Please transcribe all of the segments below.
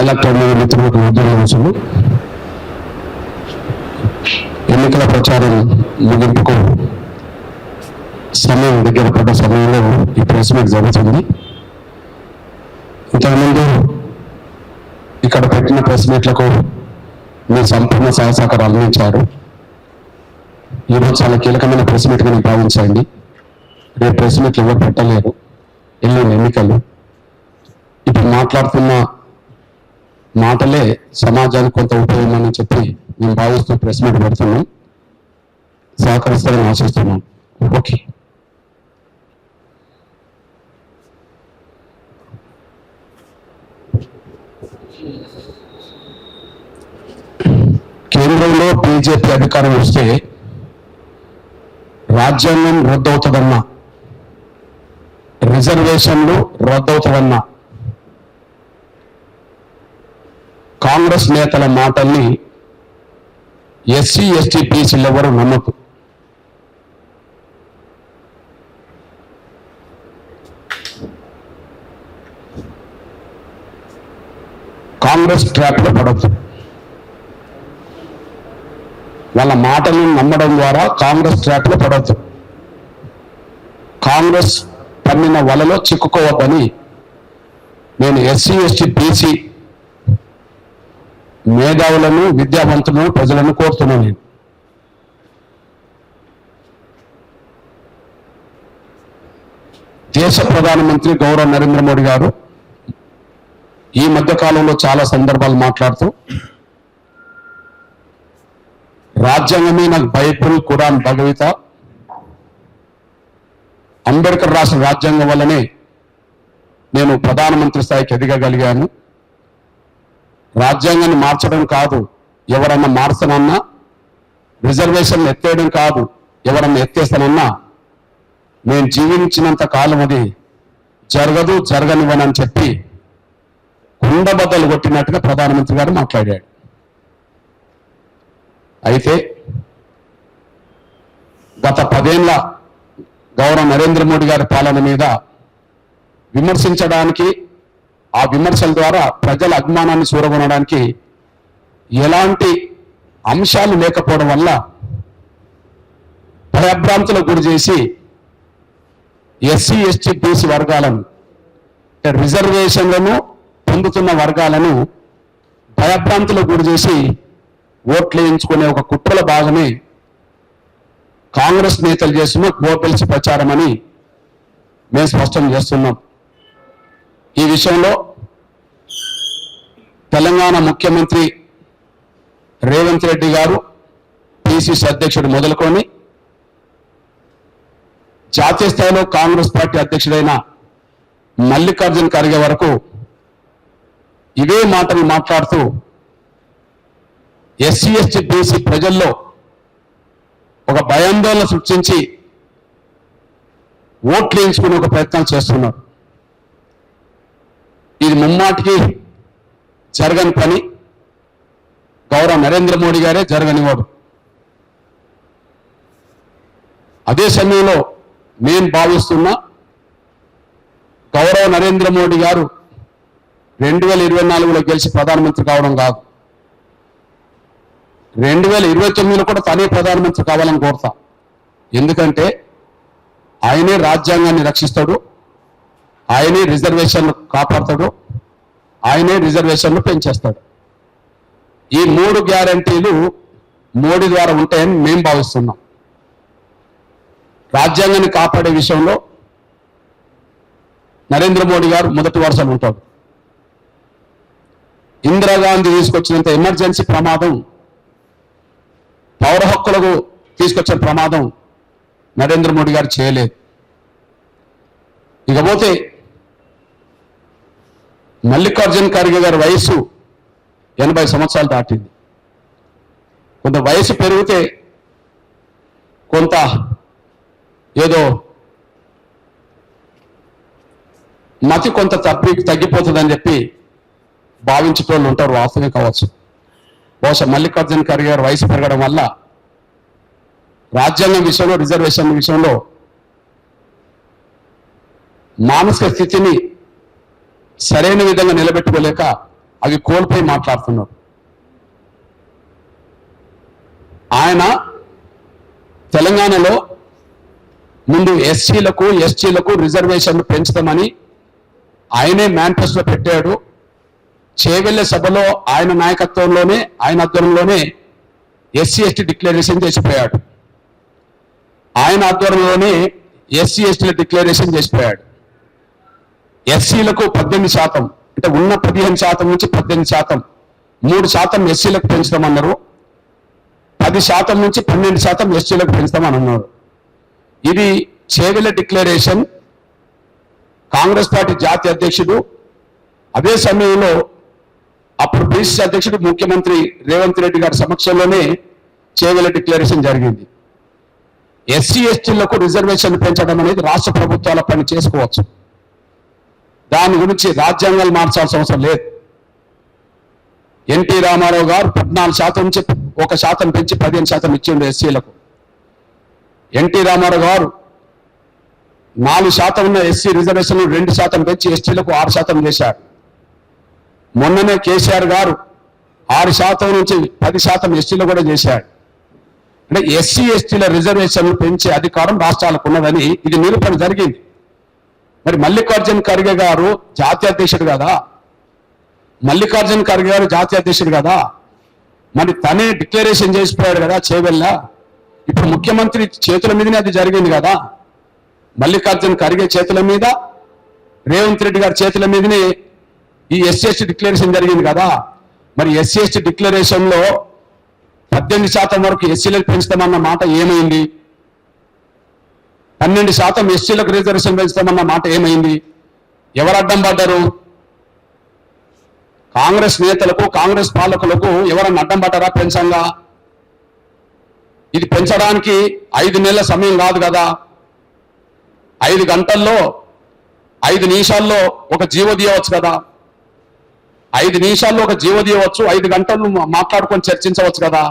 Electronic మిత్రులకు ఉద్యోగంలో ఎన్నికల ప్రచారం ముగింపుకు సమయం దగ్గర పడ్డ సమయంలో ఈ ప్రెస్ మీట్ జరుగుతుంది. ఇంతకుముందు ఇక్కడ పెట్టిన ప్రెస్ మీట్లకు మీరు సంపూర్ణ సహసహకారాలు అందించారు. ఈరోజు చాలా కీలకమైన ప్రెస్ మీట్గా నేను భావించండి. రేపు ప్రెస్ మీట్లు ఎవరు పెట్టలేరు, ఎల్లుండి ఎన్నికలు. ఇప్పుడు మాట్లాడుతున్న మాటలే సమాజానికి కొంత ఉపయోగం అని చెప్పి నేను భావిస్తూ ప్రెస్ మీట్ పెడుతున్నాం. సహకరిస్తారని ఆశిస్తున్నాం. ఓకే. కేంద్రంలో బీజేపీ అధికారం వస్తే రాజ్యాంగం రద్దవుతుందన్న, రిజర్వేషన్లు రద్దవుతుందన్న కాంగ్రెస్ నేతల మాటల్ని ఎస్సీ ఎస్టీ బీసీలు ఎవరు నమ్మకు. కాంగ్రెస్ ట్రాప్లో పడద్దు. వాళ్ళ మాటలను నమ్మడం ద్వారా కాంగ్రెస్ ట్రాప్లో పడద్దు. కాంగ్రెస్ పన్నిన వలలో చిక్కుకోవద్దని నేను ఎస్సీ ఎస్టీ బీసీ మేధావులను, విద్యావంతులను, ప్రజలను కోరుతున్నాను. నేను దేశ ప్రధానమంత్రి గౌరవ నరేంద్ర మోడీ గారు ఈ మధ్య కాలంలో చాలా సందర్భాలు మాట్లాడుతూ రాజ్యాంగమే నాకు బైబిల్, ఖురాన్, భగవద్గీత, అంబేద్కర్ రాసిన రాజ్యాంగం వల్లనే నేను ప్రధానమంత్రి స్థాయికి ఎదగగలిగాను. రాజ్యాంగాన్ని మార్చడం కాదు, ఎవరన్నా మార్చనన్నా, రిజర్వేషన్ ఎత్తేయడం కాదు, ఎవరన్నా ఎత్తేస్తానన్నా నేను జీవించినంత కాలం అది జరగదు, జరగనివ్వనని చెప్పి కుండబద్దలు కొట్టినట్టుగా ప్రధానమంత్రి గారు మాట్లాడాడు. అయితే గత 10 ఏళ్ల గౌరవ నరేంద్ర మోడీ గారి పాలన మీద విమర్శించడానికి, ఆ విమర్శల ద్వారా ప్రజల అభిమానాన్ని చూరగొనడానికి ఎలాంటి అంశాలు లేకపోవడం వల్ల భయభ్రాంతులకు గురి చేసి ఎస్సీ ఎస్టీ బీసీ వర్గాలను, రిజర్వేషన్లను పొందుతున్న వర్గాలను భయభ్రాంతులకు గురి చేసి ఓట్లు వేయించుకునే ఒక కుట్రల భాగమే కాంగ్రెస్ నేతలు చేస్తున్న గోపెల్స్ ప్రచారం అని మేము స్పష్టం చేస్తున్నాం. ఈ విషయంలో తెలంగాణ ముఖ్యమంత్రి రేవంత్ రెడ్డి గారు, పిసిసి అధ్యక్షుడు మొదలుకొని జాతీయ స్థాయిలో కాంగ్రెస్ పార్టీ అధ్యక్షుడైన మల్లికార్జున ఖర్గే వరకు ఇవే మాటలు మాట్లాడుతూ ఎస్సీ ఎస్టీ బీసీ ప్రజల్లో ఒక భయాందోళన సృష్టించి ఓట్లు వేయించుకునే ఒక ప్రయత్నం చేస్తున్నారు. ఇది ముమ్మాటికి జరగని పని. గౌరవ నరేంద్ర మోడీ గారే జరగనివాడు. అదే సమయంలో నేను భావిస్తున్నా, గౌరవ నరేంద్ర మోడీ గారు 2024లో గెలిచి ప్రధానమంత్రి కావడం కాదు, 2029లో కూడా తనే ప్రధానమంత్రి కావాలని కోరుతా. ఎందుకంటే ఆయనే రాజ్యాంగాన్ని రక్షిస్తాడు, ఆయనే రిజర్వేషన్లు కాపాడతాడు, ఆయనే రిజర్వేషన్లు పెంచేస్తాడు. ఈ 3 గ్యారంటీలు మోడీ ద్వారా ఉంటాయని మేము భావిస్తున్నాం. రాజ్యాంగాన్ని కాపాడే విషయంలో నరేంద్ర మోడీ గారు మొదటి వరుసలో ఉంటాడు. ఇందిరాగాంధీ తీసుకొచ్చినంత ఎమర్జెన్సీ ప్రమాదం, పౌర హక్కులకు తీసుకొచ్చిన ప్రమాదం నరేంద్ర మోడీ గారు చేయలేదు. ఇకపోతే మల్లికార్జున ఖర్గే గారి వయసు 80 సంవత్సరాలు దాటింది. కొంత వయసు పెరిగితే కొంత ఏదో మతి కొంత తగ్గిపోతుందని చెప్పి భావించేటోళ్ళు ఉంటారు. వాస్తవమే కావచ్చు. బహుశా మల్లికార్జున ఖర్గే గారి వయసు పెరగడం వల్ల రాజ్యాంగం విషయంలో, రిజర్వేషన్ విషయంలో మానసిక స్థితిని సరైన విధంగా నిలబెట్టుకోలేక అవి కోల్పోయి మాట్లాడుతున్నారు. ఆయన తెలంగాణలో ముందు ఎస్సీలకు ఎస్టీలకు రిజర్వేషన్లు పెంచుతామని ఆయనే మేనిఫెస్టో పెట్టాడు. చేవెళ్ళే సభలో ఆయన నాయకత్వంలోనే ఆయన ఆధ్వర్యంలోనే ఎస్సీ ఎస్టీ డిక్లరేషన్ చేసిపోయాడు. ఆయన ఆధ్వర్యంలోనే ఎస్సీ ఎస్టీల డిక్లరేషన్ చేసిపోయాడు. ఎస్సీలకు 18%, అంటే ఉన్న 15% నుంచి 18%, 3% ఎస్సీలకు పెంచుతామన్నారు. 10% నుంచి 12% ఎస్టీలకు పెంచుతామని అన్నారు. ఇది చేవెళ్ళ డిక్లరేషన్. కాంగ్రెస్ పార్టీ జాతీయ అధ్యక్షుడు, అదే సమయంలో అప్పుడు పిసిసి అధ్యక్షుడు ముఖ్యమంత్రి రేవంత్ రెడ్డి గారి సమక్షంలోనే చేవెళ్ళ డిక్లరేషన్ జరిగింది. ఎస్సీ ఎస్టీలకు రిజర్వేషన్ పెంచడం అనేది రాష్ట్ర ప్రభుత్వాల పని చేసుకోవచ్చు. దాని గురించి రాజ్యాంగాలు మార్చాల్సిన అవసరం లేదు. ఎన్టీ రామారావు గారు 14% నుంచి 1% పెంచి 15% ఇచ్చిండు ఎస్సీలకు. ఎన్టీ రామారావు గారు 4% ఉన్న ఎస్సీ రిజర్వేషన్లు 2% పెంచి ఎస్టీలకు 6% చేశారు. మొన్ననే కేసీఆర్ గారు 6% నుంచి 10% ఎస్టీలు కూడా చేశాడు. అంటే ఎస్సీ ఎస్టీల రిజర్వేషన్లు పెంచే అధికారం రాష్ట్రాలకు ఉన్నదని ఇది నిరూపణ జరిగింది. మరి మల్లికార్జున ఖర్గే గారు జాతీయ అధ్యక్షుడు కదా, మల్లికార్జున ఖర్గే గారు జాతీయ అధ్యక్షుడు కదా, మరి తనే డిక్లరేషన్ చేసిపోయాడు కదా చేవెళ్ళ. ఇప్పుడు ముఖ్యమంత్రి చేతుల మీదనే అది జరిగింది కదా. మల్లికార్జున ఖర్గే చేతుల మీద, రేవంత్ రెడ్డి గారి చేతుల మీదనే ఈ ఎస్సీ ఎస్టీ డిక్లరేషన్ జరిగింది కదా. మరి ఎస్సీ ఎస్టీ డిక్లరేషన్ లో 18% వరకు ఎస్సీలకు పెంచుతామన్న మాట ఏమైంది? 12% ఎస్సీలకు రిజర్వేషన్ పెంచుతామన్న మాట ఏమైంది? ఎవరు అడ్డం పడ్డారు? కాంగ్రెస్ నేతలకు, కాంగ్రెస్ పాలకులకు ఎవరన్నా అడ్డం పడ్డారా పెంచంగా? ఇది పెంచడానికి 5 నెలల సమయం కాదు కదా. 5 గంటల్లో 5 నిమిషాల్లో ఒక జీవో తీయవచ్చు కదా. 5 నిమిషాల్లో ఒక జీవో తీయవచ్చు, 5 గంటలు మాట్లాడుకొని చర్చించవచ్చు కదా.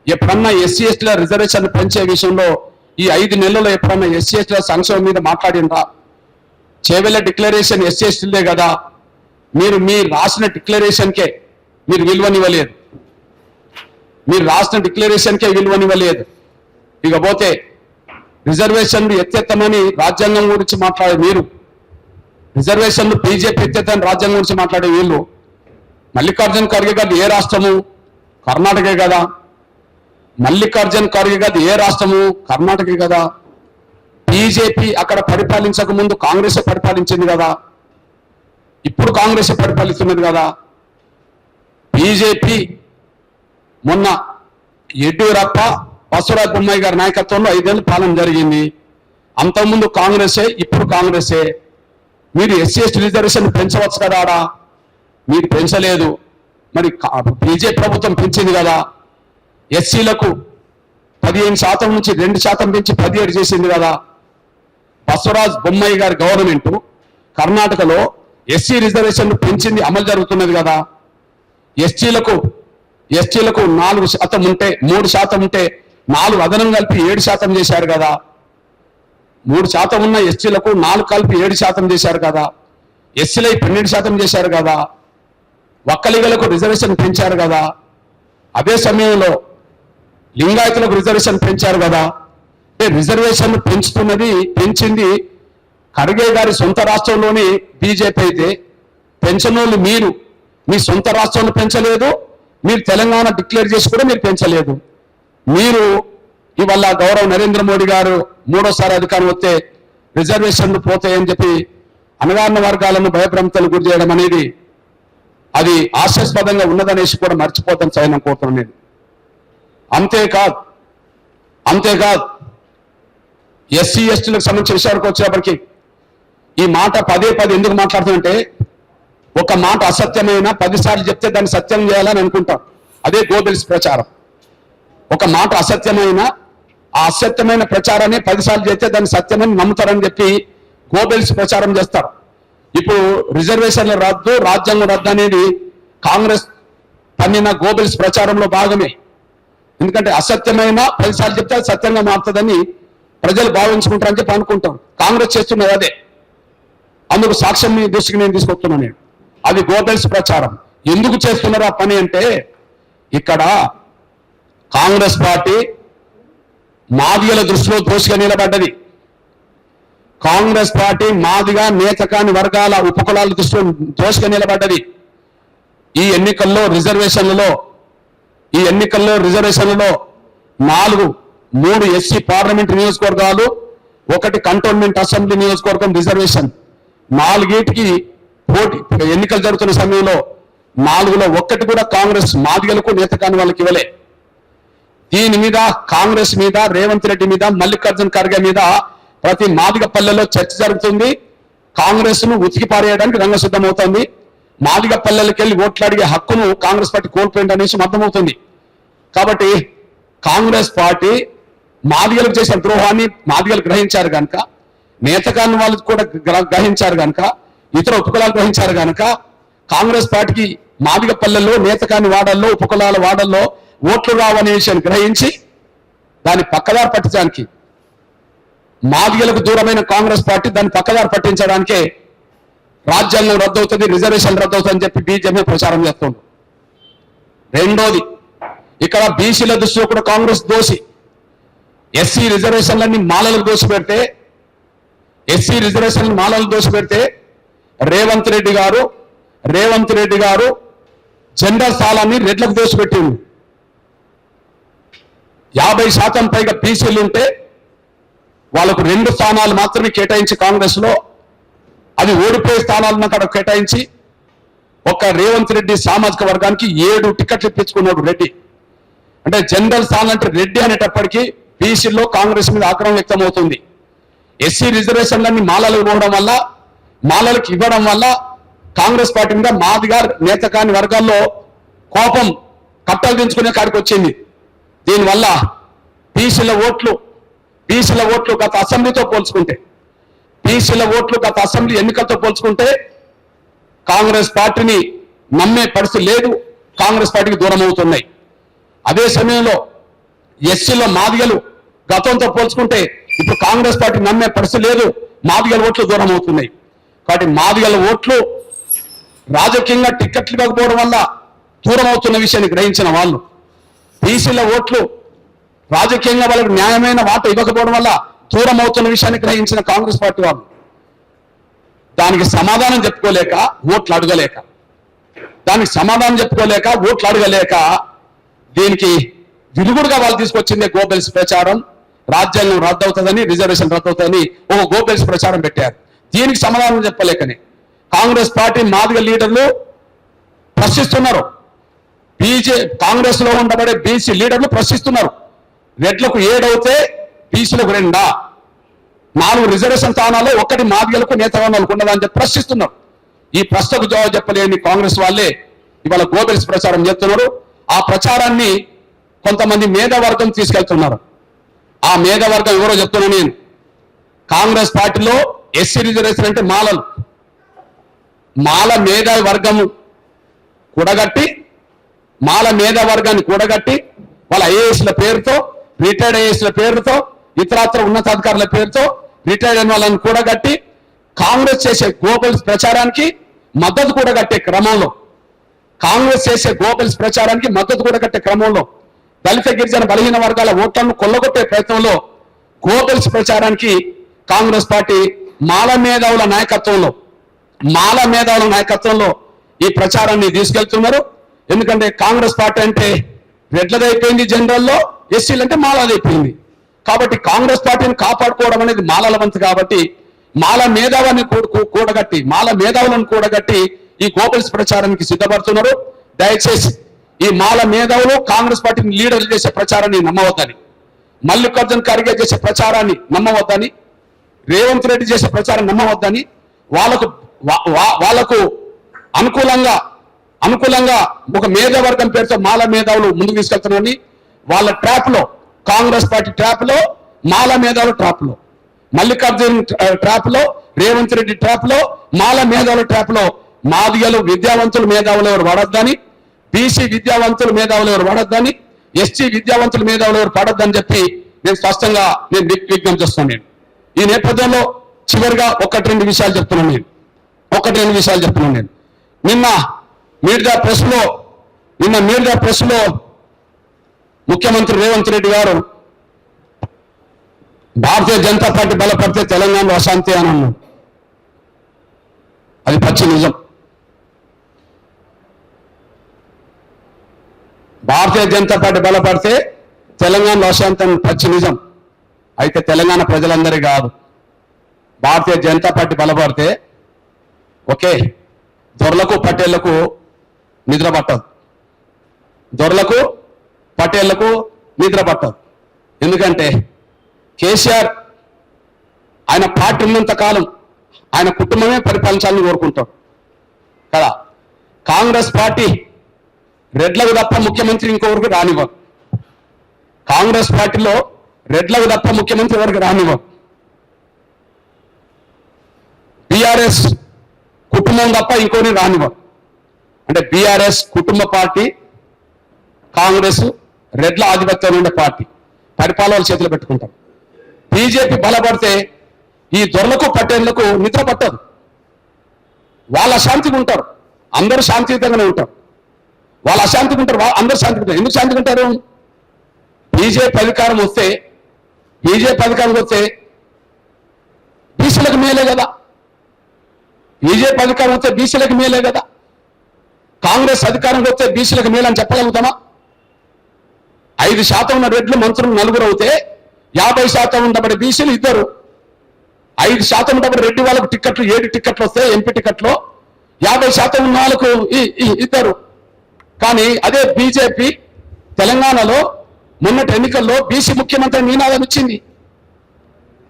ఎప్పుడన్నా ఎస్సీ ఎస్టీల రిజర్వేషన్ పెంచే విషయంలో ఈ 5 నెలల్లో ఎప్పుడన్నా ఎస్సీ ఎస్టీల సంక్షేమం మీద మాట్లాడిందా? చేవెళ్ళ డిక్లరేషన్ ఎస్సీ ఎస్టీలే కదా. మీరు రాసిన డిక్లరేషన్కే మీరు విలువనివ్వలేదు. మీరు రాసిన డిక్లరేషన్కే విలువనివ్వలేదు. ఇకపోతే రిజర్వేషన్లు ఎత్తెత్తమని రాజ్యాంగం గురించి మాట్లాడే మీరు, రిజర్వేషన్లు బీజేపీ ఎత్తెత్తని రాజ్యాంగం గురించి మాట్లాడే వీళ్ళు, మల్లికార్జున ఖర్గే గారు ఏ రాష్ట్రము? కర్ణాటకే కదా. మల్లికార్జున ఖర్గే గారు ఏ రాష్ట్రము? కర్ణాటకే కదా. బీజేపీ అక్కడ పరిపాలించక ముందు కాంగ్రెస్ పరిపాలించింది కదా, ఇప్పుడు కాంగ్రెస్ పరిపాలిస్తున్నది కదా. బీజేపీ మొన్న యడ్యూరప్ప, బసవరాజ బొమ్మాయి గారి నాయకత్వంలో 5 ఏళ్ళు పాలన జరిగింది. అంతకుముందు కాంగ్రెసే, ఇప్పుడు కాంగ్రెసే. మీరు ఎస్సీ ఎస్టీ రిజర్వేషన్ పెంచవచ్చు కదా ఆడా, మీరు పెంచలేదు. మరి బీజేపీ ప్రభుత్వం పెంచింది కదా. ఎస్సీలకు 15% నుంచి 2% పెంచి 17 చేసింది కదా. బసవరాజ బొమ్మాయి గారి గవర్నమెంట్ కర్ణాటకలో ఎస్సీ రిజర్వేషన్ పెంచింది, అమలు జరుగుతున్నది కదా. ఎస్టీలకు 4% ఉంటే 3% ఉంటే 4 అదనం కలిపి 7% చేశారు కదా. 3% ఉన్న ఎస్టీలకు 4 కలిపి 7% చేశారు కదా. ఎస్సీలై 12% చేశారు కదా. ఒక్కలిగలకు రిజర్వేషన్ పెంచారు కదా. అదే సమయంలో లింగాయతులకు రిజర్వేషన్ పెంచారు కదా. రిజర్వేషన్ పెంచింది ఖర్గే గారి సొంత రాష్ట్రంలోని బీజేపీ అయితే, పెంచనోళ్ళు మీరు మీ సొంత రాష్ట్రంలో పెంచలేదు, మీరు తెలంగాణ డిక్లేర్ చేసి కూడా మీరు పెంచలేదు. మీరు ఇవాళ గౌరవ నరేంద్ర మోడీ గారు 3వ అధికారం వస్తే రిజర్వేషన్లు పోతాయని చెప్పి అణగారిన వర్గాలను భయభ్రాంతులకు గురి చేయడం అనేది అది హాస్యాస్పదంగా ఉన్నదనేసి కూడా మర్చిపోతాను సైన్యం కోరుతున్నాను నేను. అంతేకాదు ఎస్సీ ఎస్టీలకు సంబంధించిన విషయానికి వచ్చేప్పటికి ఈ మాట పదే ఎందుకు మాట్లాడుతుందంటే, ఒక మాట అసత్యమైన 10 సార్లు చెప్తే దాన్ని సత్యం చేయాలని అనుకుంటాం. అదే గోబెల్స్ ప్రచారం. ఒక మాట అసత్యమైన, ఆ అసత్యమైన ప్రచారాన్ని 10 సార్లు చేస్తే దాన్ని సత్యమని నమ్ముతారని చెప్పి గోబెల్స్ ప్రచారం చేస్తారు. ఇప్పుడు రిజర్వేషన్ల రద్దు, రాజ్యాంగం రద్దు అనేది కాంగ్రెస్ పన్నిన గోబెల్స్ ప్రచారంలో భాగమే. ఎందుకంటే అసత్యమైన 10 సార్లు చెప్తే అది సత్యంగా మారుతుందని ప్రజలు భావించుకుంటారని చెప్పి అనుకుంటాం. కాంగ్రెస్ చేస్తున్నది అదే. అందుకు సాక్ష్యం మీ దృష్టికి నేను తీసుకొస్తున్నాను. అది గోబెల్స్ ప్రచారం. ఎందుకు చేస్తున్నారు ఆ పని అంటే, ఇక్కడ కాంగ్రెస్ పార్టీ మాదిగల దృష్టిలో దోషిగా నిలబడ్డది. కాంగ్రెస్ పార్టీ మాదిగా నేతకాని వర్గాల ఉపకులాల దృష్టిలో దోషిగా నిలబడ్డది. ఈ ఎన్నికల్లో రిజర్వేషన్లలో 3 ఎస్సీ పార్లమెంట్ నియోజకవర్గాలు, 1 కంటోన్మెంట్ అసెంబ్లీ నియోజకవర్గం రిజర్వేషన్, 4కి పోటీ ఎన్నికలు జరుగుతున్న సమయంలో 4లో 1 కూడా కాంగ్రెస్ మాదిగలకు నేతకాని వాళ్ళకి ఇవ్వలే. దీని మీద కాంగ్రెస్ మీద, రేవంత్ రెడ్డి మీద, మల్లికార్జున ఖర్గే మీద ప్రతి మాదిగ పల్లెల్లో చర్చ జరుగుతుంది. కాంగ్రెస్ ను ఉతికి పారేయడానికి రంగసిద్ధమవుతోంది. మాదిగ పల్లెలకు వెళ్ళి ఓట్లు అడిగే హక్కును కాంగ్రెస్ పార్టీ కోల్పోయింది అనేసి అర్థమవుతుంది. కాబట్టి కాంగ్రెస్ పార్టీ మాదిగలకు చేసిన ద్రోహాన్ని మాదిగలు గ్రహించారు కనుక, నేతకాని వాళ్ళు కూడా గ్రహించారు కనుక, ఇతర ఉపకులాలు గ్రహించారు కనుక, కాంగ్రెస్ పార్టీకి మాదిగ పల్లెల్లో, నేతకాని వాడల్లో, ఉపకులాల వాడల్లో ఓట్లు రావనే విషయాన్ని గ్రహించి దాన్ని పక్కదారి పట్టించడానికి, మాదిగలకు దూరమైన కాంగ్రెస్ పార్టీ దాన్ని పక్కదారి పట్టించడానికే రాజ్యాంగం రద్దవుతుంది, రిజర్వేషన్ రద్దవుతుంది అని చెప్పి బీజేపీ ప్రచారం చేస్తుంది. రెండోది, ఇక్కడ బీసీల దృష్టిలో కూడా కాంగ్రెస్ దోషి. ఎస్సీ రిజర్వేషన్లన్నీ మాలలకు దోషిపెడితే, రేవంత్ రెడ్డి గారు జెండర్ స్థానాన్ని రెడ్లకు దోషిపెట్టింది. 50% పైగా బీసీలు ఉంటే వాళ్ళకు 2 స్థానాలు మాత్రమే కేటాయించి కాంగ్రెస్ లో, అది ఓడిపోయే స్థానాలను అక్కడ కేటాయించి ఒక రేవంత్ రెడ్డి సామాజిక వర్గానికి 7 టికెట్లు ఇప్పించుకున్నాడు రెడ్డి. అంటే జనరల్ స్థానం అంటే రెడ్డి అనేటప్పటికీ బీసీలో కాంగ్రెస్ మీద ఆగ్రహం వ్యక్తమవుతుంది. ఎస్సీ రిజర్వేషన్లన్నీ మాలలకు ఇవ్వడం వల్ల కాంగ్రెస్ పార్టీ మీద మాదిగా నేతకాని వర్గాల్లో కోపం కట్టలు దించుకునే కాడికి వచ్చింది. దీనివల్ల బీసీల ఓట్లు గత అసెంబ్లీ ఎన్నికలతో పోల్చుకుంటే కాంగ్రెస్ పార్టీని నమ్మే పరిస్థితి లేదు, కాంగ్రెస్ పార్టీకి దూరం అవుతున్నాయి. అదే సమయంలో ఎస్సీలో మాదిగలు గతంతో పోల్చుకుంటే ఇప్పుడు కాంగ్రెస్ పార్టీ నమ్మే పరిస్థితి లేదు, మాదిగల ఓట్లు దూరం అవుతున్నాయి. కాబట్టి మాదిగల ఓట్లు రాజకీయంగా టిక్కెట్లు ఇవ్వకపోవడం వల్ల దూరం అవుతున్న విషయాన్ని గ్రహించిన వాళ్ళు, బీసీల ఓట్లు రాజకీయంగా వాళ్ళకి న్యాయమైన వాటా ఇవ్వకపోవడం వల్ల దూరం అవుతున్న విషయాన్ని గ్రహించిన కాంగ్రెస్ పార్టీ వాళ్ళు దానికి సమాధానం చెప్పుకోలేక, ఓట్లు అడగలేక దీనికి విరుగుడుగా వాళ్ళు తీసుకొచ్చిందే గోబెల్స్ ప్రచారం. రాజ్యాంగం రద్దవుతుందని, రిజర్వేషన్ రద్దవుతుందని ఒక గోబెల్స్ ప్రచారం పెట్టారు. దీనికి సమాధానం చెప్పలేకనే కాంగ్రెస్ పార్టీ మాదిగ లీడర్లు ప్రశ్నిస్తున్నారు. కాంగ్రెస్ లో ఉండబడే బీసీ లీడర్లు ప్రశ్నిస్తున్నారు. రెడ్లకు 7 అవుతే బీసీలకు 2, 4 రిజర్వేషన్ స్థానాల్లో 1 మాదిగలకు నేతగాళ్ళకు ఉండదని చెప్పి ప్రశ్నిస్తున్నారు. ఈ ప్రశ్నకు జవాబు చెప్పలేని కాంగ్రెస్ వాళ్ళే ఇవాళ గోబెల్స్ ప్రచారం చేస్తున్నారు. ఆ ప్రచారాన్ని కొంతమంది మేధావర్గం తీసుకెళ్తున్నారు. ఆ మేధావర్గం ఎవరో చెప్తున్నా నేను. కాంగ్రెస్ పార్టీలో ఎస్సీ రిజర్వేషన్ అంటే మాల మేధావర్గాన్ని కూడగట్టి వాళ్ళ ఐఏఎస్ల పేరుతో, రిటైర్డ్ ఐఏఎస్ల పేరుతో, ఇతరత్ర ఉన్నతాధికారుల పేరుతో రిటైర్డ్ అయిన వాళ్ళని కూడగట్టి కాంగ్రెస్ చేసే గోబెల్స్ ప్రచారానికి మద్దతు కూడగట్టే క్రమంలో దళిత గిరిజన బలహీన వర్గాల ఓట్లను కొల్లగొట్టే ప్రయత్నంలో గోబెల్స్ ప్రచారానికి కాంగ్రెస్ పార్టీ మాల మేధావుల నాయకత్వంలో ఈ ప్రచారాన్ని తీసుకెళ్తున్నారు. ఎందుకంటే కాంగ్రెస్ పార్టీ అంటే రెడ్లదైపోయింది, జనరల్లో ఎస్సీలు అంటే మాలదైపోయింది. కాబట్టి కాంగ్రెస్ పార్టీని కాపాడుకోవడం అనేది మాలల వంతు. కాబట్టి మాల మేధావులను కూడగట్టి ఈ గోబెల్స్ ప్రచారానికి సిద్ధపడుతున్నారు. దయచేసి ఈ మాల మేధావులు కాంగ్రెస్ పార్టీని లీడర్లు చేసే ప్రచారాన్ని నమ్మవద్దని, మల్లికార్జున ఖర్గే చేసే ప్రచారాన్ని నమ్మవద్దని, రేవంత్ రెడ్డి చేసే ప్రచారాన్ని నమ్మవద్దని, వాళ్ళకు అనుకూలంగా ఒక మేధావర్గం పేరుతో మాల మేధావులు ముందుకు తీసుకెళ్తున్నారని వాళ్ళ ట్రాప్ లో, కాంగ్రెస్ పార్టీ ట్రాప్ లో, మాల మేధావుల ట్రాప్ లో, మల్లికార్జున ట్రాప్ లో, రేవంత్ రెడ్డి ట్రాప్ లో, మాల మేధావుల ట్రాప్ లో మాదిగలు విద్యావంతులు మేధావులు ఎవరు పడొద్దని, బీసీ విద్యావంతులు మేధావులు ఎవరు పడొద్దని, ఎస్టీ విద్యావంతులు మేధావులు ఎవరు పడొద్దని చెప్పి నేను స్పష్టంగా విజ్ఞప్తి చేస్తున్నాను. ఈ నేపథ్యంలో చివరిగా 1-2 విషయాలు చెప్తున్నాను నేను. నిన్న మీడియా ప్రెస్లో ముఖ్యమంత్రి రేవంత్ రెడ్డి గారు భారతీయ జనతా పార్టీ బలపడితే తెలంగాణలో అశాంతి అని అన్నాడు. అది పచ్చి నిజం. భారతీయ జనతా పార్టీ బలపడితే తెలంగాణలో అశాంతి అని పచ్చి నిజం. అయితే తెలంగాణ ప్రజలందరి కాదు, భారతీయ జనతా పార్టీ బలపడితే ఓకే దొరలకు పటేళ్లకు నిద్ర పట్టదు, దొరలకు పటేళ్లకు నిద్ర పట్టదు. ఎందుకంటే కేసీఆర్ ఆయన పార్టీ ఉన్నంత కాలం ఆయన కుటుంబమే పరిపాలించాలని కోరుకుంటాడు కదా. కాంగ్రెస్ పార్టీ రెడ్లకు తప్ప ముఖ్యమంత్రి ఇంకొకరికి రానివ్వరు. కాంగ్రెస్ పార్టీలో రెడ్లకు తప్ప ముఖ్యమంత్రి ఎవరికి రానివ్వరు. బీఆర్ఎస్ కుటుంబం తప్ప ఇంకోని రానివ్వరు. అంటే బీఆర్ఎస్ కుటుంబ పార్టీ, కాంగ్రెస్ రెడ్ల ఆధిపత్యం ఉండే పార్టీ, పరిపాలన చేతులు పెట్టుకుంటారు. బీజేపీ బలపడితే ఈ దొరలకు పటేళ్లకు నిద్ర పట్టదు. వాళ్ళ అశాంతిగా ఉంటారు, అందరూ శాంతియుతంగానే ఉంటారు. వాళ్ళు అశాంతిగా ఉంటారు, అందరూ శాంతిగా ఉంటారు. ఎందుకు శాంతిగా ఉంటారు? బీజేపీ అధికారం వస్తే బీసీలకు మేలే కదా. బీజేపీ అధికారం వస్తే బీసీలకు మేలే కదా. కాంగ్రెస్ అధికారంకి వస్తే బీసీలకు మేలని చెప్పగలుగుతామా? 5% ఉన్న రెడ్లు మంత్రులు 4 అవుతే 50% ఉండబడే బీసీలు 2. 5% ఉండబడే రెడ్డి వాళ్ళకు టిక్కెట్లు 7 టిక్కెట్లు వస్తాయి, ఎంపీ టిక్కెట్లు. 50% ఉన్న వాళ్ళకు 2. కానీ అదే బీజేపీ తెలంగాణలో మొన్నటి ఎన్నికల్లో బీసీ ముఖ్యమంత్రి నినాదం ఇచ్చింది.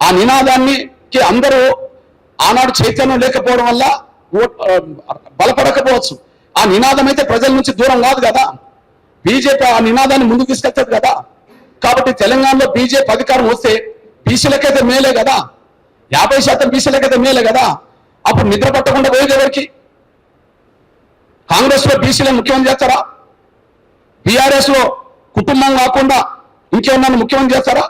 ఆ నినాదానికి అందరూ ఆనాడు చైతన్యం లేకపోవడం వల్ల బలపడకపోవచ్చు. ఆ నినాదం అయితే ప్రజల నుంచి దూరం కాదు కదా. బీజేపీ ఆ నినాదాన్ని ముందుకు తీసుకెళ్తుంది కదా. కాబట్టి తెలంగాణలో బీజేపీ అధికారం వస్తే బీసీలకైతే మేలే కదా, 50% బీసీలకైతే మేలే కదా. అప్పుడు నిద్ర పట్టకుండా పోయేది ఎవరికి? కాంగ్రెస్ లో బీసీలను ముఖ్యమంత్రి చేస్తారా? బీఆర్ఎస్ లో కుటుంబం కాకుండా ఇంకేమన్నా ముఖ్యమంత్రి చేస్తారా?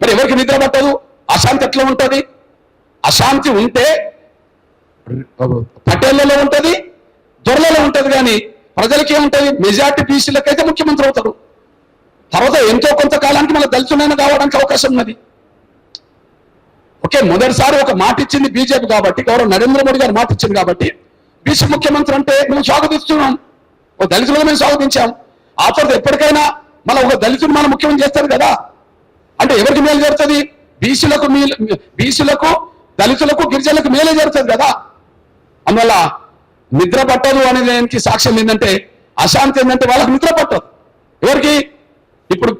మరి ఎవరికి నిద్ర పట్టదు? అశాంతి ఎట్లా ఉంటుంది? అశాంతి ఉంటే పటేళ్లలో ఉంటుంది, దొరలలో ఉంటుంది. కానీ ప్రజలకి ఏముంటుంది? మెజార్టీ బీసీలకైతే ముఖ్యమంత్రి అవుతారు. తర్వాత ఎంతో కొంతకాలానికి మన దళితులైనా కావడానికి అవకాశం ఉన్నది. ఓకే, మొదటిసారి ఒక మాట ఇచ్చింది బీజేపీ కాబట్టి, గౌరవ నరేంద్ర మోడీ గారు మాట ఇచ్చింది కాబట్టి బీసీ ముఖ్యమంత్రి అంటే మేము స్వాగతిస్తున్నాం. ఒక దళితులుగా మేము స్వాగతించాం. ఆ తర్వాత ఎప్పటికైనా మన ఒక దళితుడు మనం ముఖ్యమంత్రి చేస్తారు కదా. అంటే ఎవరికి మేలు జరుగుతుంది? బీసీలకు దళితులకు గిరిజనులకు మేలే జరుగుతుంది కదా. అందువల్ల నిద్ర పట్టదు అనే దానికి సాక్ష్యం ఏంటంటే, అశాంతి ఏంటంటే వాళ్ళకి నిద్ర పట్టదు. ఎవరికి? ఇప్పుడు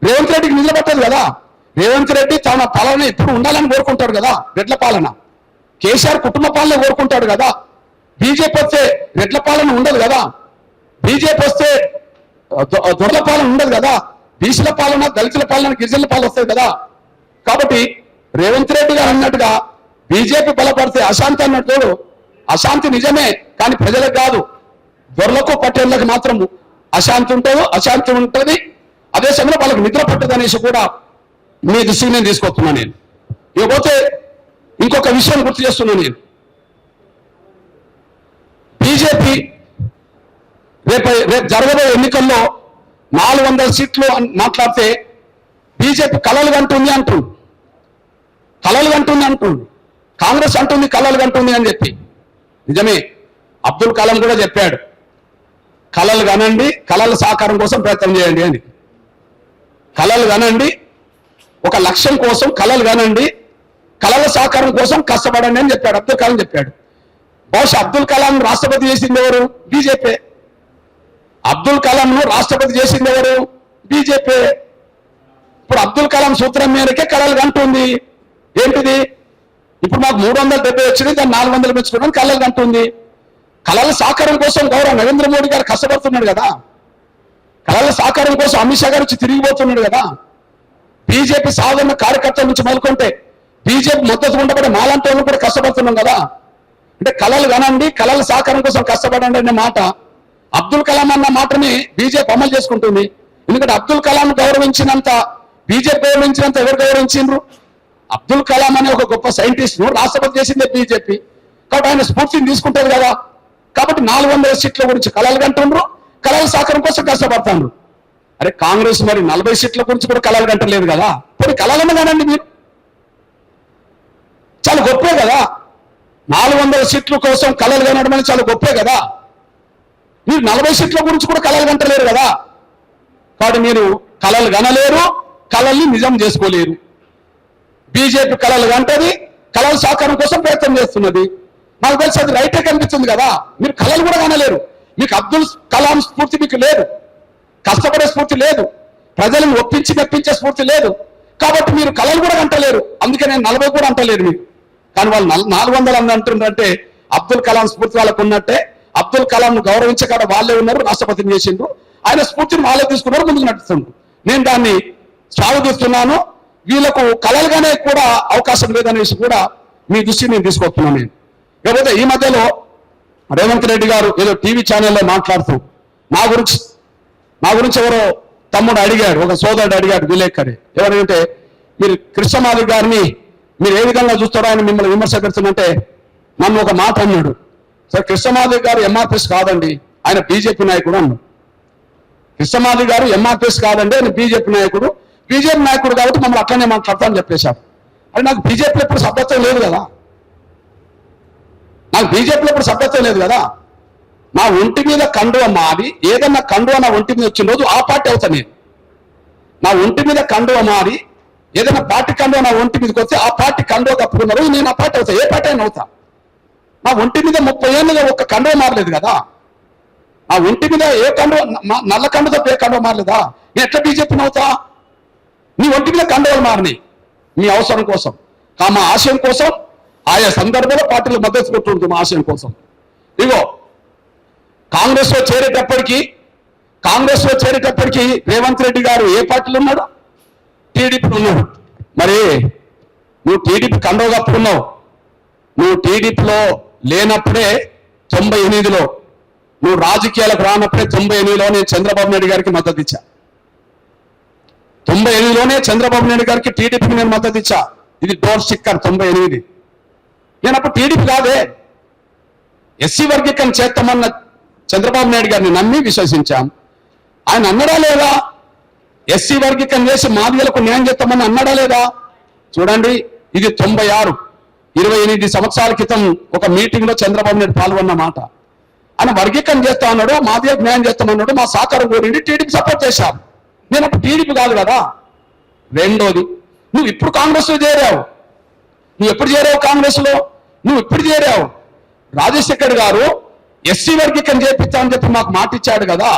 రేవంత్ రెడ్డికి నిద్ర పట్టదు కదా. రేవంత్ రెడ్డి తన పాలన ఎప్పుడు ఉండాలని కోరుకుంటాడు కదా, రెడ్ల పాలన. కేసీఆర్ కుటుంబ పాలన కోరుకుంటాడు కదా. బీజేపీ వస్తే రెడ్ల పాలన ఉండదు కదా. బీజేపీ వస్తే దొరల పాలన ఉండదు కదా. బీసీల పాలన, దళితుల పాలన, గిరిజనుల పాలన వస్తుంది కదా. కాబట్టి రేవంత్ రెడ్డి గారు అన్నట్టుగా బీజేపీ బలపడితే అశాంతి అన్నట్టు, అశాంతి నిజమే కానీ ప్రజలకు కాదు, దొరలకు పటేళ్లకు మాత్రం అశాంతి ఉంటుంది. అదే సమయంలో వాళ్ళకి నిద్ర పట్టదు అనేసి కూడా మీ దృష్టికి నేను తీసుకొస్తున్నాను. నేను ఇకపోతే ఇంకొక విషయం గుర్తు చేస్తున్నాను. నేను బీజేపీ రేపు జరగబోయే ఎన్నికల్లో 400 సీట్లు మాట్లాడితే బీజేపీ కలలు కంటుంది అంటుంది. కాంగ్రెస్ అంటుంది కలలు కంటుంది అని చెప్పి. నిజమే, అబ్దుల్ కలాం కూడా చెప్పాడు, కలలు కనండి, కలల సాకారం కోసం ప్రయత్నం చేయండి అని. కలలు కనండి, ఒక లక్ష్యం కోసం కలలు కనండి, కలల సాకారం కోసం కష్టపడండి అని చెప్పాడు. అబ్దుల్ కలాం చెప్పాడు. బహుశా అబ్దుల్ కలాం రాష్ట్రపతి చేసింది ఎవరు? బీజేపీ. అబ్దుల్ కలాంను రాష్ట్రపతి చేసింది ఎవరు? బీజేపీ. ఇప్పుడు అబ్దుల్ కలాం సూత్రం మేరకే కలలు కంటుంది. ఏంటిది? ఇప్పుడు మాకు 370 వచ్చింది, దాన్ని 400 పెంచుకోవడానికి కలలు కంటుంది. కళల సాకారం కోసం గౌరవ నరేంద్ర మోడీ గారు కష్టపడుతున్నాడు కదా. కళల సాకారం కోసం అమిత్ షా గారు వచ్చి తిరిగిపోతున్నాడు కదా. బీజేపీ సాధారణ కార్యకర్తల నుంచి మొదలుకుంటే బీజేపీ మద్దతు ఉండబడే మాలాంటి వాళ్ళు కూడా కష్టపడుతున్నాం కదా. అంటే కళలు కనండి, కళల సాకారం కోసం కష్టపడండి అనే మాట అబ్దుల్ కలాం అన్న మాటని బీజేపీ అమలు చేసుకుంటుంది. ఎందుకంటే అబ్దుల్ కలాం గౌరవించినంత బీజేపీ గౌరవించినంత ఎవరు గౌరవించిండ్రు? అబ్దుల్ కలాం అనే ఒక గొప్ప సైంటిస్ట్ ను రాష్ట్రపతి చేసిందే బీజేపీ. కాబట్టి ఆయన స్ఫూర్తిని తీసుకుంటుంది కదా. కాబట్టి 400 సీట్ల గురించి కలలు కంటుండ్రు, కలల సాకారం కోసం కష్టపడతాండ్రు. అరే కాంగ్రెస్ మరి 40 సీట్ల గురించి కూడా కలలు కంటలేదు కదా, పోనీ కలలన్న కానండి మీరు, చాలా గొప్పే కదా. 400 సీట్ల కోసం కలలు కనడం అనేది చాలా గొప్పే కదా. మీరు 40 సీట్ల గురించి కూడా కలలు కంటలేరు కదా. కాబట్టి మీరు కలలు కనలేరు, కలల్ని నిజం చేసుకోలేరు. బీజేపీ కలలు కంటది, కలల సాకారం కోసం ప్రయత్నం చేస్తున్నది. నాకు తెలిసి అది రైటే కనిపిస్తుంది కదా. మీరు కలలు కూడా కనలేరు. మీకు అబ్దుల్ కలాం స్ఫూర్తి మీకు లేదు, కష్టపడే స్ఫూర్తి లేదు, ప్రజలను ఒప్పించి మెప్పించే స్ఫూర్తి లేదు. కాబట్టి మీరు కలలు కూడా కంటలేరు. అందుకే నేను 40 కూడా అంటలేరు మీరు. కానీ వాళ్ళు 400 అని అంటుందంటే అబ్దుల్ కలాం స్ఫూర్తి వాళ్ళకు ఉన్నట్టే. అబ్దుల్ కలాంను గౌరవించకుండా వాళ్ళే ఉన్నారు, రాష్ట్రపతిని చేసిండ్రు, ఆయన స్ఫూర్తిని వాళ్ళే తీసుకున్నారు, ముందుకు నడుస్తుండ్రు. నేను దాన్ని స్వాగతిస్తున్నాను. వీళ్ళకు కలలుగానే కూడా అవకాశం లేదనేసి కూడా మీ దృష్టిని నేను తీసుకొస్తున్నాను. నేను లేకపోతే ఈ మధ్యలో రేవంత్ రెడ్డి గారు ఏదో టీవీ ఛానల్లో మాట్లాడుతూ నా గురించి ఎవరో తమ్ముడు అడిగాడు, ఒక సోదరుడు అడిగాడు, విలేకరి ఎవరంటే మీరు కృష్ణమాధవ్ గారిని మీరు ఏ విధంగా చూస్తారో ఆయన మిమ్మల్ని విమర్శ పెడుతుందంటే నన్ను ఒక మాట అన్నాడు. సరే కృష్ణమాధవ్ గారు ఎంఆర్పిఎస్ కాదండి, ఆయన బీజేపీ నాయకుడు అన్నాడు. కృష్ణమాధవ్ గారు ఎంఆర్పిఎస్ కాదండి, ఆయన బీజేపీ నాయకుడు, బీజేపీ నాయకుడు కాబట్టి మమ్మల్ని అట్లనే మాట్లాడతా అని చెప్పేశారు. అది నాకు బీజేపీలో ఎప్పుడు సభ్యత్వం లేదు కదా, నాకు బీజేపీలో ఎప్పుడు సభ్యత్వం లేదు కదా. నా ఒంటి మీద కండువ మారి ఏదన్నా కండువ నా ఒంటి మీద వచ్చిన రోజు ఆ పార్టీ అవుతా నేను. నా ఒంటి మీద కండువ మారి ఏదైనా పార్టీ కండువ నా ఒంటి మీదకి వస్తే ఆ పార్టీ కండువ కప్పుకున్న రోజు నేను ఆ పార్టీ అవుతా, ఏ పార్టీ అయినా అవుతా. నా ఒంటి మీద 30 ఏళ్ళుగా ఒక్క కండువ మారలేదు కదా. నా ఒంటి మీద ఏ కండువ, నల్ల కండువ తప్ప ఏ కండువ మారలేదా. నేను ఎట్లా బీజేపీని అవుతా. నీ ఒంటి మీద కండువలు మారినాయి మీ అవసరం కోసం, మా ఆశయం కోసం, ఆయా సందర్భంలో పార్టీలు మద్దతు కొట్టుంటుంది మా ఆశయం కోసం. ఇగో కాంగ్రెస్లో చేరేటప్పటికి రేవంత్ రెడ్డి గారు ఏ పార్టీలో ఉన్నాడు, టీడీపీలో ఉన్నాడు. మరి నువ్వు టీడీపీ కండువ కప్పుకున్నావు. నువ్వు టీడీపీలో లేనప్పుడే 98లో, నువ్వు రాజకీయాలకు రానప్పుడే 98లో నేను చంద్రబాబు నాయుడు గారికి మద్దతు ఇచ్చా. 98లోనే చంద్రబాబు నాయుడు గారికి టీడీపీకి నేను మద్దతు ఇచ్చా. ఇది డోర్ స్టిక్కర్ 98. నేను అప్పుడు టీడీపీ కాదే, ఎస్సీ వర్గీకరణ చేస్తామన్న చంద్రబాబు నాయుడు గారిని నమ్మి విశ్వసించాం. ఆయన అన్నడా లేదా, ఎస్సీ వర్గీకరణ చేసి మాదిగలకు న్యాయం చేస్తామని అన్నడా లేదా. చూడండి ఇది 96, 28 సంవత్సరాల క్రితం ఒక మీటింగ్ లో చంద్రబాబు నాయుడు పాల్గొన్న మాట. ఆయన వర్గీకరణ చేస్తా అన్నాడు, మాదిగలకు న్యాయం చేస్తామన్నాడు, మా సహకారం కోరిండి, టీడీపీ సపోర్ట్ చేశాం. నేను అప్పుడు టీడీపీ కాదు కదా. రెండోది, నువ్వు ఇప్పుడు కాంగ్రెస్ లో చేరావు. నువ్వు ఎప్పుడు చేరావు కాంగ్రెస్ లో, నువ్వు ఇప్పుడు చేరావు. రాజశేఖర్ గారు ఎస్సీ వర్గీకరణ చేపిస్తామని చెప్పి మాకు మాట ఇచ్చాడు కదా.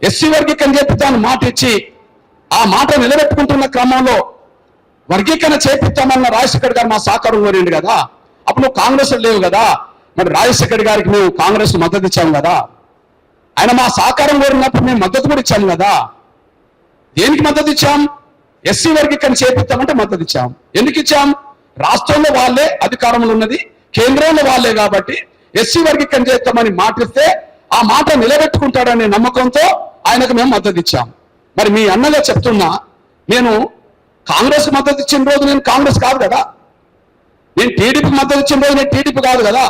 ఎస్సీ వర్గీకరణ చేపిస్తామని మాట ఇచ్చి ఆ మాట నిలబెట్టుకుంటున్న క్రమంలో వర్గీకరణ చేపిస్తామన్న రాజశేఖర్ గారు మా సహకారం కోరిండు కదా. అప్పుడు నువ్వు కాంగ్రెస్ లేవు కదా. మరి రాజశేఖర్ గారికి మేము కాంగ్రెస్ మద్దతు ఇచ్చాము కదా. ఆయన మా సహకారం కోరినప్పుడు మేము మద్దతు కూడా ఇచ్చాము కదా. దేనికి మద్దతు ఇచ్చాం, ఎస్సీ వర్గీకరణ చేపిస్తామంటే మద్దతు ఇచ్చాం. ఎందుకు ఇచ్చాం, రాష్ట్రంలో వాళ్ళే అధికారంలో ఉన్నది, కేంద్రంలో వాళ్ళే కాబట్టి ఎస్సీ వర్గీకరణ చేస్తామని మాటిస్తే ఆ మాట నిలబెట్టుకుంటాడనే నమ్మకంతో ఆయనకు మేము మద్దతు ఇచ్చాం. మరి మీ అన్నగా చెప్తున్నా, నేను కాంగ్రెస్ మద్దతు ఇచ్చిన రోజు నేను కాంగ్రెస్ కాదు కదా, నేను టీడీపీకి మద్దతు ఇచ్చిన రోజు నేను టీడీపీ కాదు కదా.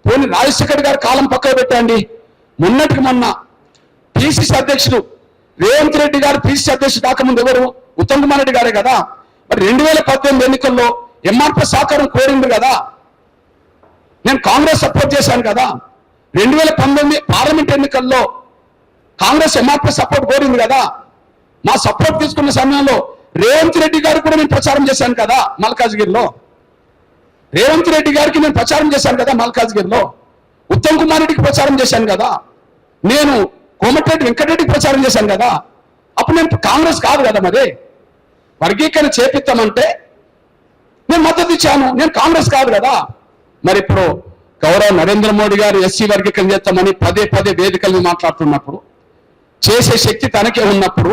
పోనీ రాజశేఖర్ గారి కాలం పక్కన పెట్టండి, మొన్నటికి మొన్న పిసిసి అధ్యక్షుడు రేవంత్ రెడ్డి గారు పిసిసి అధ్యక్షుడు కాకముందు ఎవరు, ఉత్తమ్ కుమార్ రెడ్డి గారే కదా. మరి 2018 ఎన్నికల్లో ఎంఆర్పీ సహకారం కోరింది కదా, నేను కాంగ్రెస్ సపోర్ట్ చేశాను కదా. 2019 పార్లమెంట్ ఎన్నికల్లో కాంగ్రెస్ ఎంఆర్పీ సపోర్ట్ కోరింది కదా. మా సపోర్ట్ తీసుకున్న సమయంలో రేవంత్ రెడ్డి గారికి కూడా నేను ప్రచారం చేశాను కదా మల్కాజ్గిరిలో. రేవంత్ రెడ్డి గారికి నేను ప్రచారం చేశాను కదా మల్కాజ్గిరిలో. ఉత్తమ్ కుమార్ రెడ్డికి ప్రచారం చేశాను కదా. నేను కోమటిరెడ్డి వెంకటరెడ్డికి ప్రచారం చేశాను కదా. అప్పుడు నేను కాంగ్రెస్ కాదు కదా. మరి వర్గీకరణ చేపిస్తామంటే నేను మద్దతు ఇచ్చాను, నేను కాంగ్రెస్ కాదు కదా. మరి ఇప్పుడు గౌరవ నరేంద్ర మోడీ గారు ఎస్సీ వర్గీకరణ చేస్తామని పదే వేదికల్ని మాట్లాడుతున్నప్పుడు, చేసే శక్తి తనకే ఉన్నప్పుడు,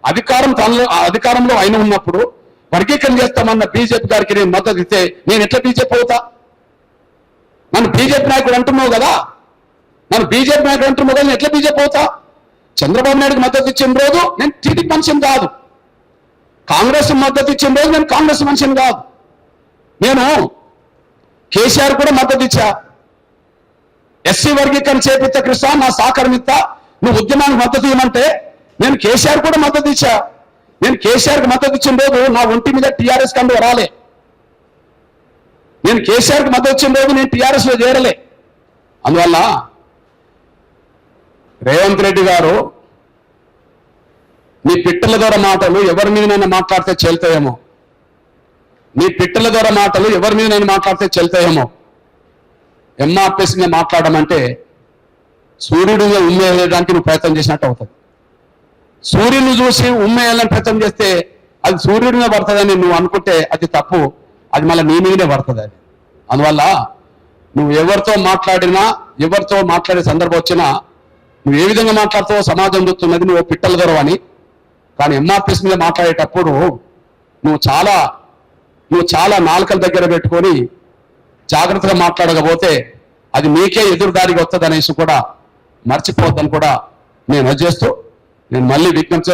అధికారంలో ఆయన ఉన్నప్పుడు వర్గీకరణ చేస్తామన్న బీజేపీ గారికి నేను మద్దతు ఇస్తే నేను ఎట్లా బీజేపీ అవుతా. నన్ను బీజేపీ నాయకుడు అంటున్నావు కదా, నేను ఎట్లా బీజేపీ అవుతా. చంద్రబాబు నాయుడుకి మద్దతు ఇచ్చిన రోజు నేను టీడీపీ మనిషిని కాదు, కాంగ్రెస్ మద్దతు ఇచ్చిన రోజు నేను కాంగ్రెస్ మనిషిని కాదు. నేను కేసీఆర్ కూడా మద్దతు ఇచ్చా, ఎస్సీ వర్గీకరణ చేపిస్తా కృష్ణ, నా సహకరమిత్త, నువ్వు ఉద్యమానికి మద్దతు ఇవ్వమంటే నేను కేసీఆర్ కూడా మద్దతు ఇచ్చా. నేను కేసీఆర్కి మద్దతు ఇచ్చిన రోజు నా ఒంటి మీద టీఆర్ఎస్ కండు రాలే. నేను కేసీఆర్కి మద్దతు ఇచ్చిన రోజు నేను టీఆర్ఎస్లో చేరలే. అందువల్ల రేవంత్ రెడ్డి గారు నీ పిట్టల ద్వారా మాటలు ఎవరి మీదనైనా మాట్లాడితే చెల్తాయేమో, నీ పిట్టల ద్వారా మాటలు ఎవరి మీదనైనా మాట్లాడితే చెల్తాయేమో. ఎంఆర్పిఎస్ మీద మాట్లాడమంటే సూర్యుడిగా ఉమ్మేయడానికి నువ్వు ప్రయత్నం చేసినట్టు అవుతుంది. సూర్యుని చూసి ఉమ్మేయాలని ప్రయత్నం చేస్తే అది సూర్యుడి మీద పడుతుందని నువ్వు అనుకుంటే అది తప్పు, అది మళ్ళీ నీ మీదనే పడుతుంది అది. అందువల్ల నువ్వు ఎవరితో మాట్లాడినా, ఎవరితో మాట్లాడే సందర్భం వచ్చినా నువ్వు ఏ విధంగా మాట్లాడుతావో సమాజం చూస్తున్నది నువ్వు పిట్టల దొరవ అని. కానీ ఎంఆర్పిఎస్ మీద మాట్లాడేటప్పుడు నువ్వు చాలా నాలుకల దగ్గర పెట్టుకొని జాగ్రత్తగా మాట్లాడకపోతే అది నీకే ఎదురుదారికి వస్తుంది అనేసి కూడా మర్చిపోద్దని కూడా నేను చేస్తూ నేను మళ్ళీ విజ్ఞప్తి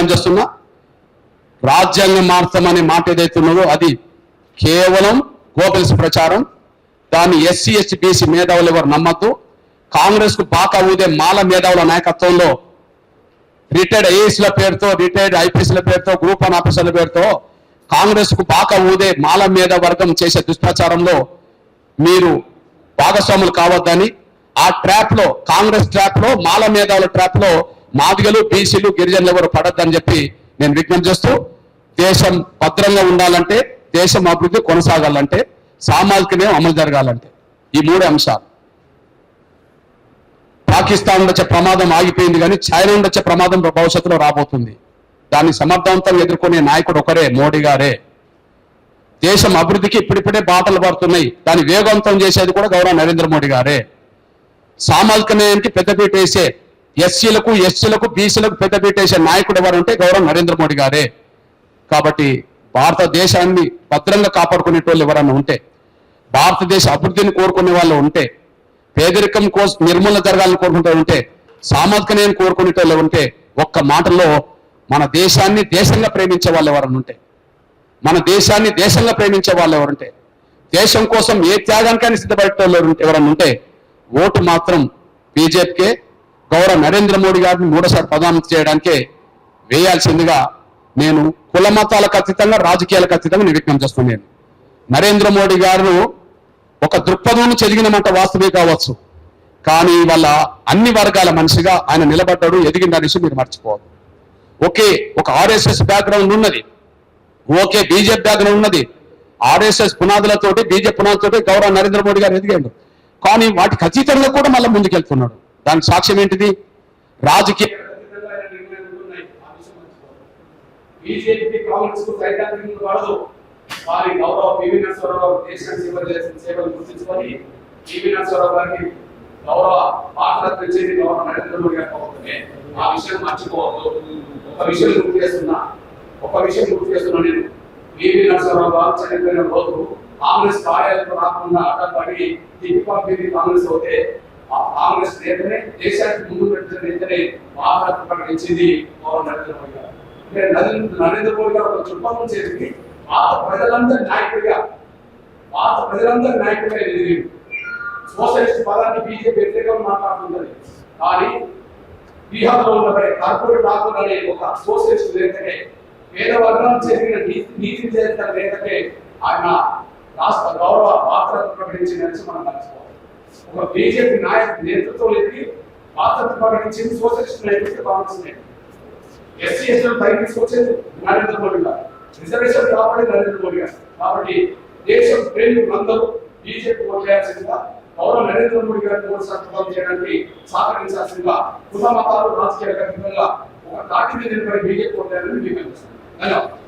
చేస్తున్నా. రాజ్యాంగం మార్చమనే మాట ఏదైతే ఉన్నదో అది కేవలం గోబెల్స్ ప్రచారం. దాన్ని ఎస్సీ ఎస్టీ బీసీ మేధావులు ఎవరు నమ్మద్దు. కాంగ్రెస్ కు బాకా ఊదే మాల మేధావుల నాయకత్వంలో రిటైర్డ్ ఐఏఎస్ల పేరుతో, రిటైర్డ్ ఐపీఎస్ల పేరుతో, గ్రూప్ 1 ఆఫీసర్ల పేరుతో కాంగ్రెస్ కు బాకా ఊదే మాల మేధా వర్గం చేసే దుష్ప్రచారంలో మీరు భాగస్వాములు కావద్దని, ఆ ట్రాప్ లో, కాంగ్రెస్ ట్రాప్ లో, మాల మేధావుల ట్రాప్ లో మాదిగలు, బీసీలు, గిరిజనులు ఎవరు పడద్దని చెప్పి నేను విజ్ఞప్తి చేస్తూ, దేశం భద్రంగా ఉండాలంటే, దేశం అభివృద్ధి కొనసాగాలంటే, సామాజిక న్యాయం అమలు జరగాలంటే ఈ 3 అంశాలు. పాకిస్తాన్ వచ్చే ప్రమాదం ఆగిపోయింది కానీ చైనా వచ్చే ప్రమాదం భవిష్యత్తులో రాబోతుంది. దాన్ని సమర్థవంతంగా ఎదుర్కొనే నాయకుడు ఒకరే, మోడీ గారే. దేశం అభివృద్ధికి ఇప్పుడిప్పుడే బాటలు పడుతున్నాయి, దాన్ని వేగవంతం చేసేది కూడా గౌరవ నరేంద్ర మోడీ గారే. సామాజిక న్యాయానికి పెద్దపీట వేసే, ఎస్సీలకు, ఎస్టీలకు, బీసీలకు పెద్దపీట వేసే నాయకుడు ఎవరంటే గౌరవ నరేంద్ర మోడీ గారే. కాబట్టి భారతదేశాన్ని భద్రంగా కాపాడుకునేటోళ్ళు ఎవరన్నా ఉంటే, భారతదేశ అభివృద్ధిని కోరుకునే వాళ్ళు ఉంటే, పేదరికం కోసం నిర్మూలన జరగాలని కోరుకుంటూ ఉంటే, సామాజిక న్యాయం కోరుకునేటోళ్ళు ఉంటే, ఒక్క మాటలో మన దేశాన్ని దేశంగా ప్రేమించే వాళ్ళు ఎవరన్నా ఉంటే, మన దేశాన్ని దేశంగా ప్రేమించే వాళ్ళు ఎవరుంటే, దేశం కోసం ఏ త్యాగానికైనా సిద్ధపడేటోళ్ళు ఎవరన్నా ఉంటే ఓటు మాత్రం బీజేపీకే, గౌరవ నరేంద్ర మోడీ గారిని 3వ ప్రధానమంత్రి చేయడానికే వేయాల్సిందిగా నేను కుల మతాలకు అతీతంగా, రాజకీయాలకు అతీతంగా నేను విజ్ఞప్తి చేస్తున్నాను. నరేంద్ర మోడీ గారు ఒక దృక్పథం చెదిగిన మాట వాస్తవే కావచ్చు, కానీ వాళ్ళ అన్ని వర్గాల మనిషిగా ఆయన నిలబడ్డాడు, ఎదిగిందనేసి మీరు మర్చిపోవద్దు. ఓకే, ఒక ఆర్ఎస్ఎస్ బ్యాక్గ్రౌండ్ ఉన్నది, ఓకే బీజేపీ బ్యాక్గ్రౌండ్ ఉన్నది, ఆర్ఎస్ఎస్ పునాదులతోటి, బీజేపీ పునాదులతోటి గౌరవ నరేంద్ర మోడీ గారు ఎదిగాడు. కానీ వాటికి అతీతంగా కూడా మళ్ళీ ముందుకెళ్తున్నాడు. దానికి సాక్ష్యం ఏంటిది? రాజకీయ బీజేపీ కాంగ్రెస్ కు సైద్ధాంతికంగా పడదు. వారి గౌరవ పివి నరసింహారావు దేశానికి సేవ చేసిన సేవలు గుర్తించుకొని పివి నరసింహారావు గారికి గౌరవ భారతరత్న ఇచ్చేది గౌరవ నరేంద్ర మోడీ గారు అవుతుంది. ఆ విషయం మర్చిపోవద్దు. ఒక విషయం గుర్తు చేస్తున్నా నేను. పివి నరసింహారావు గారు చనిపోయిన రోజు కాంగ్రెస్ కార్యాలయంలో రాకుండా అడ్డపడి తిప్పి పంపింది కాంగ్రెస్ అవుతే, ఆ కాంగ్రెస్ నేతనే దేశానికి ముందు పెట్టిన నేతనే భారతరత్న ప్రకటించింది గౌరవ నరేంద్ర మోడీ గారు. నరేంద్ర మోడీ గారు ఒక చుట్టం చేసి భారత ప్రజలందరి నాయకుడిగా ఎదిగి సోషలిస్ట్ పదాన్ని బీజేపీ వ్యతిరేకంగా మాట్లాడుతున్నది. కానీ బీహార్లో ఉన్న కార్పొరేట్ రాకుండా అనే ఒక సోషలిస్ట్ నేతనే, పేద వర్గాలను చెందిన నీతి చేసిన నేతనే ఆయన రాష్ట్ర గౌరవ భారతరత్న ప్రకటించిందని మనం మర్చిపోవాలి. ఒక బీజేపీ నేతృత్వం ఎదిగి భారతరత్న ప్రకటించింది సోషలిస్ట్ నేతృత్వ కాంగ్రెస్ నేత. ఎస్సీ ఎస్టీలు పైకి తీసుకొచ్చేది నరేంద్ర మోడీ గారు, రిజర్వేషన్ కాపాడే నరేంద్ర మోడీ గారు. కాబట్టి దేశం ప్రేమికులందరూ బీజేపీ ఓట్లేయాల్సిందిగా, గౌరవ నరేంద్ర మోడీ గారిని 3 సార్లు చేయడానికి సహకరించాల్సిందిగా, కుల మతాలు రాజకీయాలకు అతీతంగా ఒక తాటి మీద నిలబడి బీజేపీ ఓట్లేయాలని విజ్ఞప్తి చేస్తున్నాను. ధన్యవాదాలు.